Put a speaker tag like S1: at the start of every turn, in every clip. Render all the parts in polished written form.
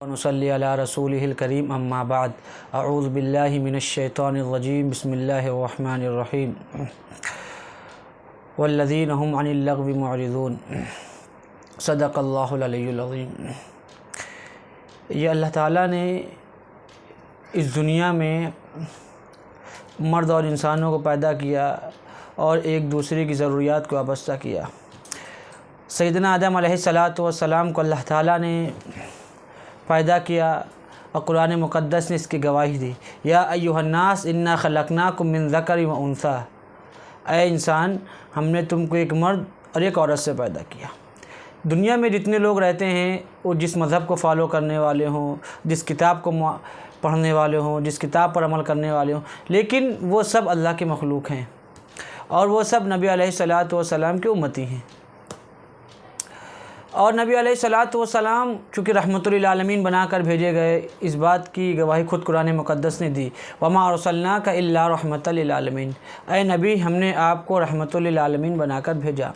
S1: ونصلی علی رسولہ الکریم اما بعد اعوذ باللہ من الشیطان الرجیم بسم اللہ الرحمن الرحیم والذین هم عن اللغو معرضون صدق اللہ العلی العظیم۔ یہ اللہ تعالیٰ نے اس دنیا میں مرد اور انسانوں کو پیدا کیا اور ایک دوسرے کی ضروریات کو وابستہ کیا۔ سیدنا آدم علیہ السلام کو اللہ تعالیٰ نے پیدا کیا اور قرآن مقدس نے اس کی گواہی دی، یا ایھا الناس انا خلقناکم من ذکر و انثی، اے انسان ہم نے تم کو ایک مرد اور ایک عورت سے پیدا کیا۔ دنیا میں جتنے لوگ رہتے ہیں وہ جس مذہب کو فالو کرنے والے ہوں، جس کتاب کو پڑھنے والے ہوں، جس کتاب پر عمل کرنے والے ہوں، لیکن وہ سب اللہ کے مخلوق ہیں اور وہ سب نبی علیہ السلام کے امتی ہیں۔ اور نبی علیہ السلام چونکہ رحمت للعالمین بنا کر بھیجے گئے، اس بات کی گواہی خود قرآن مقدس نے دی، وما ارسلناک الا رحمۃ للعالمین، اے نبی ہم نے آپ کو رحمت للعالمین بنا کر بھیجا۔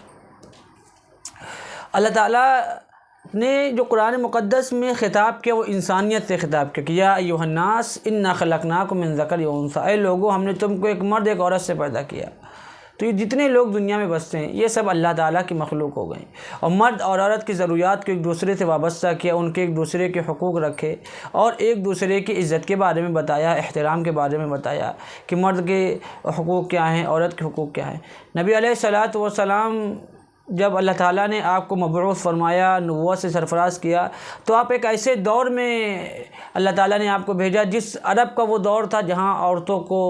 S1: اللہ تعالیٰ نے جو قرآن مقدس میں خطاب کیا وہ انسانیت سے خطاب کیا کہ یا ایھا الناس انا خلقناکم من ذکر و انثی، اے لوگو ہم نے تم کو ایک مرد ایک عورت سے پیدا کیا۔ تو یہ جتنے لوگ دنیا میں بستے ہیں یہ سب اللہ تعالیٰ کی مخلوق ہو گئے، اور مرد اور عورت کی ضروریات کو ایک دوسرے سے وابستہ کیا، ان کے ایک دوسرے کے حقوق رکھے اور ایک دوسرے کی عزت کے بارے میں بتایا، احترام کے بارے میں بتایا کہ مرد کے حقوق کیا ہیں، عورت کے حقوق کیا ہیں۔ نبی علیہ السلام جب اللہ تعالیٰ نے آپ کو مبعوث فرمایا، نبوت سے سرفراز کیا، تو آپ ایک ایسے دور میں اللہ تعالیٰ نے آپ کو بھیجا جس عرب کا وہ دور تھا جہاں عورتوں کو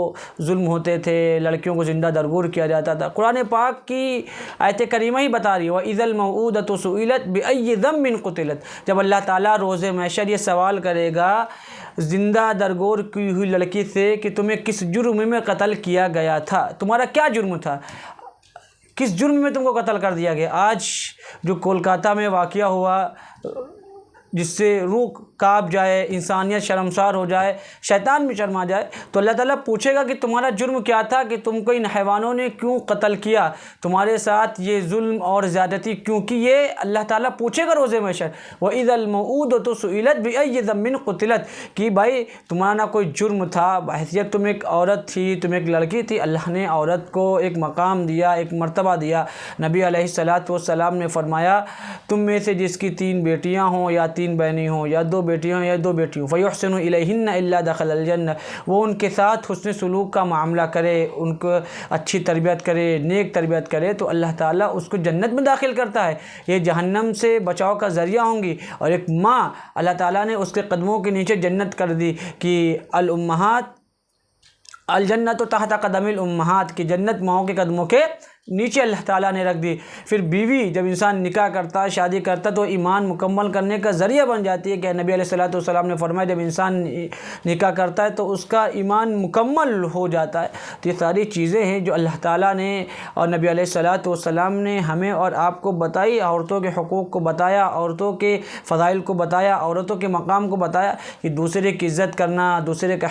S1: ظلم ہوتے تھے، لڑکیوں کو زندہ درگور کیا جاتا تھا۔ قرآن پاک کی آیت کریمہ ہی بتا رہی ہے وَإِذَا الْمَوْءُودَةُ سُئِلَتْ بِأَيِّ ذَنبٍ قُتِلَتْ، جب اللہ تعالیٰ روز محشر یہ سوال کرے گا زندہ درگور کی ہوئی لڑکی سے کہ تمہیں کس جرم میں قتل کیا گیا تھا، تمہارا کیا جرم تھا، کس جرم میں تم کو قتل کر دیا گیا۔ آج جو کولکاتہ میں واقعہ ہوا جس سے روح کانپ جائے، انسانیت شرمسار ہو جائے، شیطان بھی شرما جائے، تو اللہ تعالیٰ پوچھے گا کہ تمہارا جرم کیا تھا، کہ تم کو ان حیوانوں نے کیوں قتل کیا، تمہارے ساتھ یہ ظلم اور زیادتی کیوں کی، یہ اللہ تعالیٰ پوچھے گا روز محشر۔ وَإِذَا الْمَوْءُودَةُ سُئِلَتْ بِأَيِّ ذَنبٍ قُتِلَتْ، کہ بھائی تمہارا نہ کوئی جرم تھا، بحیثیت تم ایک عورت تھی، تم ایک لڑکی تھی، اللہ نے عورت کو ایک مقام دیا، ایک مرتبہ دیا۔ نبی علیہ السلام نے فرمایا تم میں سے جس کی 3 بیٹیاں ہوں یا 3 بہنیں ہوں یا 2 بیٹیاں ہوں یا 2 بیٹی ہوں، فَيُحْسِنُ إِلَيْهِنَّ إِلَّا دَخَلَ الْجَنَّةَ، وہ ان کے ساتھ حسن سلوک کا معاملہ کرے، ان کو اچھی تربیت کرے، نیک تربیت کرے، تو اللہ تعالیٰ اس کو جنت میں داخل کرتا ہے۔ یہ جہنم سے بچاؤ کا ذریعہ ہوں گی۔ اور ایک ماں اللہ تعالیٰ نے اس کے قدموں کے نیچے جنت کر دی کہ الامہات الجنت تحت قدم الامہات، کی جنت ماؤں کے قدموں کے نیچے اللہ تعالیٰ نے رکھ دی۔ پھر بیوی جب انسان نکاح کرتا ہے، شادی کرتا ہے، تو ایمان مکمل کرنے کا ذریعہ بن جاتی ہے کہ نبی علیہ السلام نے فرمایا جب انسان نکاح کرتا ہے تو اس کا ایمان مکمل ہو جاتا ہے۔ تو یہ ساری چیزیں ہیں جو اللہ تعالیٰ نے اور نبی علیہ السلام نے ہمیں اور آپ کو بتائی، عورتوں کے حقوق کو بتایا، عورتوں کے فضائل کو بتایا، عورتوں کے مقام کو بتایا کہ دوسرے کی عزت کرنا، دوسرے کا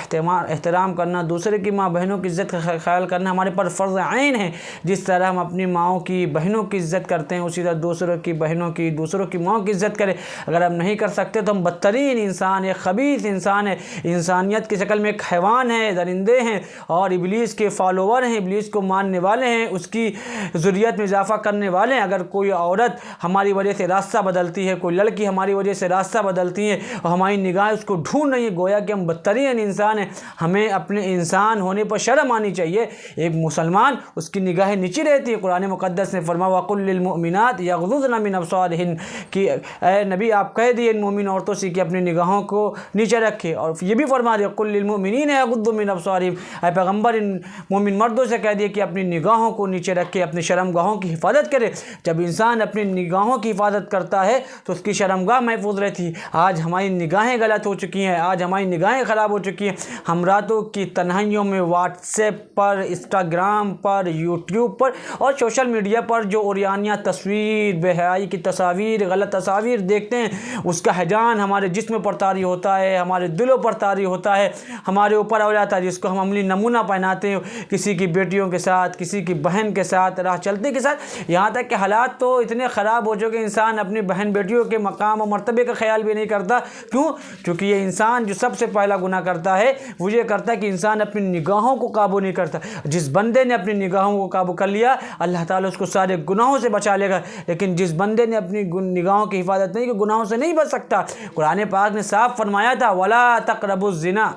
S1: احترام کرنا، دوسرے کی ماں بہنوں کی عزت کا خیال کرنا ہمارے پر فرض عین ہے۔ جس طرح ہم اپنی ماؤں کی بہنوں کی عزت کرتے ہیں، اسی طرح دوسروں کی بہنوں کی، دوسروں کی ماؤں کی عزت کریں۔ اگر ہم نہیں کر سکتے تو ہم بدترین انسان، ایک خبیث انسان ہے، انسانیت کی شکل میں ایک حیوان ہے، درندے ہیں اور ابلیس کے فالوور ہیں، ابلیس کو ماننے والے ہیں، اس کی ذریت میں اضافہ کرنے والے ہیں۔ اگر کوئی عورت ہماری وجہ سے راستہ بدلتی ہے، کوئی لڑکی ہماری وجہ سے راستہ بدلتی ہے اور ہماری نگاہیں اس کو ڈھونڈ رہی ہیں، گویا کہ ہم بدترین انسان ہیں۔ ہمیں اپنے انسان ہونے پر شرم آنی چاہیے۔ ایک مسلمان اس کی نگاہیں نیچی رہتی ہیں۔ قرآن مقدس نے فرمایا وَقُلْ لِلْمُؤْمِنَاتِ يَغْضُضْنَ مِنْ أَبْصَارِهِنَّ، کہ اے نبی آپ کہہ دیے ان مومن عورتوں سے کہ اپنی نگاہوں کو نیچے رکھے، اور یہ بھی فرما دیا قُلْ لِلْمُؤْمِنِينَ يَغُضُّوا مِنْ أَبْصَارِهِمْ، اے پیغمبر ان مومن مردوں سے کہہ دیے کہ اپنی نگاہوں کو نیچے رکھے، اپنی شرمگاہوں کی حفاظت کرے۔ جب انسان اپنی نگاہوں کی حفاظت کرتا ہے تو اس کی شرمگاہ محفوظ رہتی ہے۔ آج ہماری نگاہیں غلط ہو چکی ہیں، آج ہماری نگاہیں خراب ہو چکی ہیں۔ ہم راتوں کی تنہائیوں میں واٹس ایپ پر، انسٹاگرام پر، یوٹیوب پر اور سوشل میڈیا پر جو اوریانیہ تصویر، بے حیائی کی تصاویر، غلط تصاویر دیکھتے ہیں، اس کا ہیجان ہمارے جسم پر طاری ہوتا ہے، ہمارے دلوں پر طاری ہوتا ہے، ہمارے اوپر ہو جاتا ہے، جس کو ہم عملی نمونہ پہناتے ہیں کسی کی بیٹیوں کے ساتھ، کسی کی بہن کے ساتھ، راہ چلتے کے ساتھ، یہاں تک کہ حالات تو اتنے خراب ہو چکے انسان اپنی بہن بیٹیوں کے مقام و مرتبے کا خیال بھی نہیں کرتا۔ کیوں؟ کیونکہ یہ انسان جو سب سے پہلا گناہ کرتا ہے وہ یہ کرتا ہے کہ انسان اپنی نگاہوں کو قابو نہیں کرتا۔ جس بندے نے اپنی نگاہوں کو قابو کر لیا، اللہ تعالیٰ اس کو سارے گناہوں سے بچا لے گا، لیکن جس بندے نے اپنی نگاہوں کی حفاظت نہیں کی، گناہوں سے نہیں بچ سکتا۔ قرآن پاک نے صاف فرمایا تھا وَلَا تَقْرَبُوا الزِّنَا،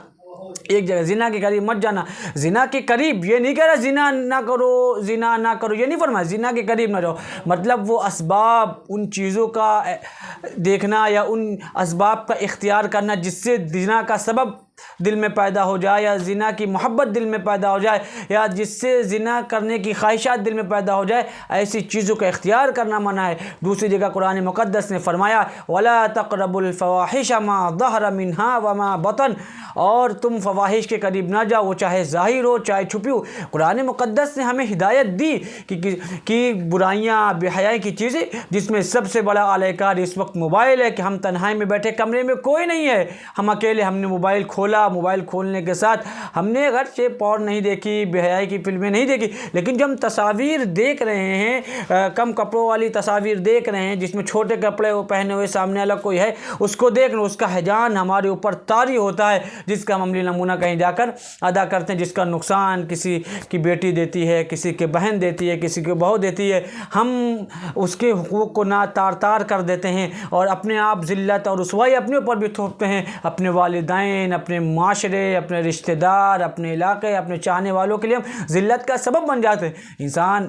S1: ایک جگہ زنا کے قریب مت جانا۔ زنا کے قریب یہ نہیں کہہ رہا زنا نہ کرو، زنا نہ کرو، یہ نہیں فرمایا زنا کے قریب نہ جاؤ، مطلب وہ اسباب، ان چیزوں کا دیکھنا یا ان اسباب کا اختیار کرنا جس سے زنا کا سبب دل میں پیدا ہو جائے، یا زنا کی محبت دل میں پیدا ہو جائے، یا جس سے زنا کرنے کی خواہشات دل میں پیدا ہو جائے، ایسی چیزوں کا اختیار کرنا منع ہے۔ دوسری جگہ قرآن مقدس نے فرمایا وَلَا تَقْرَبُوا الْفَوَاحِشَ مَا ظَهَرَ مِنْهَا وَمَا بَطَنَ، اور تم فواحش کے قریب نہ جاؤ، وہ چاہے ظاہر ہو چاہے چھپی ہو۔ قرآن مقدس نے ہمیں ہدایت دی کہ برائیاں، بے حیائی کی چیزیں، جس میں سب سے بڑا اعلی کار اس وقت موبائل ہے، کہ ہم تنہائی میں بیٹھے، کمرے میں کوئی نہیں ہے، ہم اکیلے، ہم نے موبائل کھولا، موبائل کھولنے کے ساتھ ہم نے اگرچہ پورن نہیں دیکھی، بے حیائی کی فلمیں نہیں دیکھی، لیکن جو ہم تصاویر دیکھ رہے ہیں، کم کپڑوں والی تصاویر دیکھ رہے ہیں، جس میں چھوٹے کپڑے وہ پہنے ہوئے سامنے الگ کوئی ہے، اس کو دیکھ لو، اس کا ہیجان ہمارے اوپر طاری ہوتا ہے، جس کا ہم عملی نمونہ کہیں جا کر ادا کرتے ہیں، جس کا نقصان کسی کی بیٹی دیتی ہے، کسی کی بہن دیتی ہے، کسی کی بہو دیتی ہے، ہم اس کے حقوق کو نہ تار کر دیتے ہیں، اور اپنے آپ ذلت اور رسوائی اپنے اوپر بھی تھوپتے ہیں، اپنے والدین، اپنے معاشرے، اپنے رشتہ دار، اپنے علاقے، اپنے چاہنے والوں کے لیے ہم ذلت کا سبب بن جاتے ہیں۔ انسان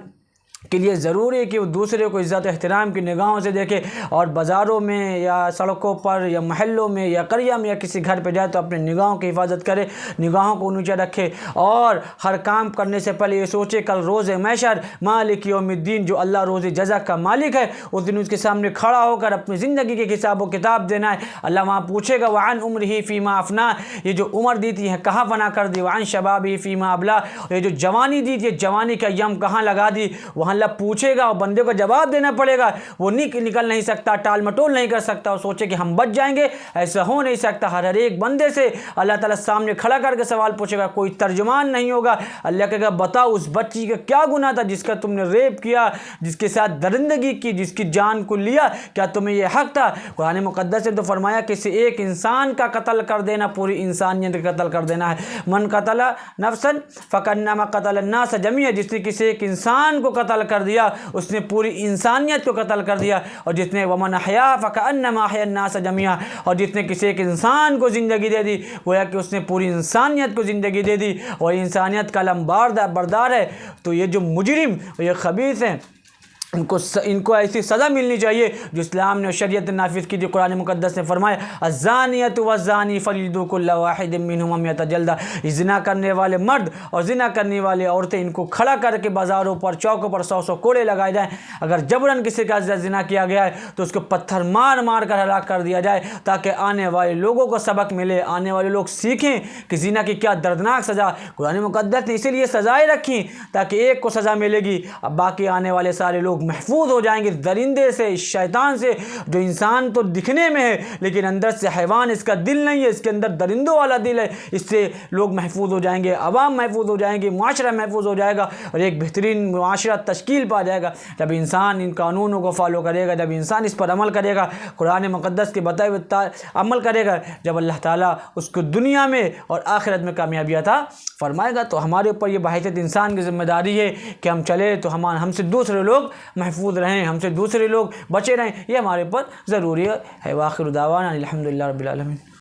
S1: کے لیے ضروری ہے کہ وہ دوسرے کو عزت و احترام کی نگاہوں سے دیکھے، اور بازاروں میں یا سڑکوں پر یا محلوں میں یا قریہ میں یا کسی گھر پہ جائے تو اپنے نگاہوں کی حفاظت کرے، نگاہوں کو نیچے رکھے، اور ہر کام کرنے سے پہلے یہ سوچے کل روز محشر مالک یوم الدین، جو اللہ روز جزا کا مالک ہے، اس دن اس کے سامنے کھڑا ہو کر اپنی زندگی کے حساب و کتاب دینا ہے۔ اللہ وہاں پوچھے گا وعن عمرہ فیما افنا، یہ جو عمر دی تھی ہے کہاں فنا کر دی، وعن شبابہ فیما ابلا، یہ جو جوانی دی تھی جوانی کا یم کہاں لگا دی، وہاں اللہ پوچھے گا، اور بندے کو جواب دینا پڑے گا، وہ نکل نہیں سکتا، ٹال مٹول نہیں کر سکتا، وہ سوچے کہ ہم بچ جائیں گے، ایسا ہو نہیں سکتا۔ ہر ایک بندے سے اللہ تعالیٰ سامنے کھڑا کر کے سوال پوچھے گا، کوئی ترجمان نہیں ہوگا۔ اللہ کہے گا بتاؤ اس بچی کا کیا گناہ تھا جس کا تم نے ریپ کیا، جس کے ساتھ درندگی کی، جس کی جان کو لیا، کیا تمہیں یہ حق تھا؟ قرآن مقدس نے تو فرمایا کسی ایک انسان کا قتل کر دینا پوری انسانیت کا قتل کر دینا ہے۔ من قتل نفسا فکانما قتل الناس جميعا، جس نے کسی ایک انسان کو قتل کر دیا اس نے پوری انسانیت کو قتل کر دیا، اور جس نے ومن احیا فکانما احیا الناس جميعا، اور جس نے کسی ایک انسان کو زندگی دے دی گویا کہ اس نے پوری انسانیت کو زندگی دے دی، اور انسانیت کا بردار ہے۔ تو یہ جو مجرم اور یہ خبیث ہیں، ان کو ایسی سزا ملنی چاہیے جو اسلام نے شریعت نافذ کی، جو قرآن مقدس نے فرمایا الزانیۃ والزانی فجلدوا کل واحد منہما مئۃ جلدہ، زنا کرنے والے مرد اور زنا کرنے والی عورتیں، ان کو کھڑا کر کے بازاروں پر، چوکوں پر 100 کوڑے لگائے جائیں۔ اگر جبراً کسی کا زنا کیا گیا ہے تو اس کو پتھر مار مار کر ہلاک کر دیا جائے، تاکہ آنے والے لوگوں کو سبق ملے، آنے والے لوگ سیکھیں کہ زنا کی کیا دردناک سزا۔ قرآن مقدس نے اسی لیے سزائیں رکھی تاکہ ایک کو سزا ملے گی، اب باقی آنے والے سارے لوگ محفوظ ہو جائیں گے درندے سے، شیطان سے، جو انسان تو دکھنے میں ہے لیکن اندر سے حیوان، اس کا دل نہیں ہے، اس کے اندر درندوں والا دل ہے، اس سے لوگ محفوظ ہو جائیں گے، عوام محفوظ ہو جائیں گے، معاشرہ محفوظ ہو جائے گا، اور ایک بہترین معاشرہ تشکیل پا جائے گا جب انسان ان قانونوں کو فالو کرے گا، جب انسان اس پر عمل کرے گا، قرآن مقدس کے بتائے ہوئے عمل کرے گا، جب اللہ تعالیٰ اس کو دنیا میں اور آخرت میں کامیابی عطا فرمائے گا۔ تو ہمارے اوپر یہ بحیثیت انسان کی ذمہ داری ہے کہ ہم چلے تو ہم سے دوسرے لوگ محفوظ رہیں، ہم سے دوسرے لوگ بچے رہیں، یہ ہمارے اوپر ضروری ہے۔ وآخر دعوانا الحمدللہ رب العالمین۔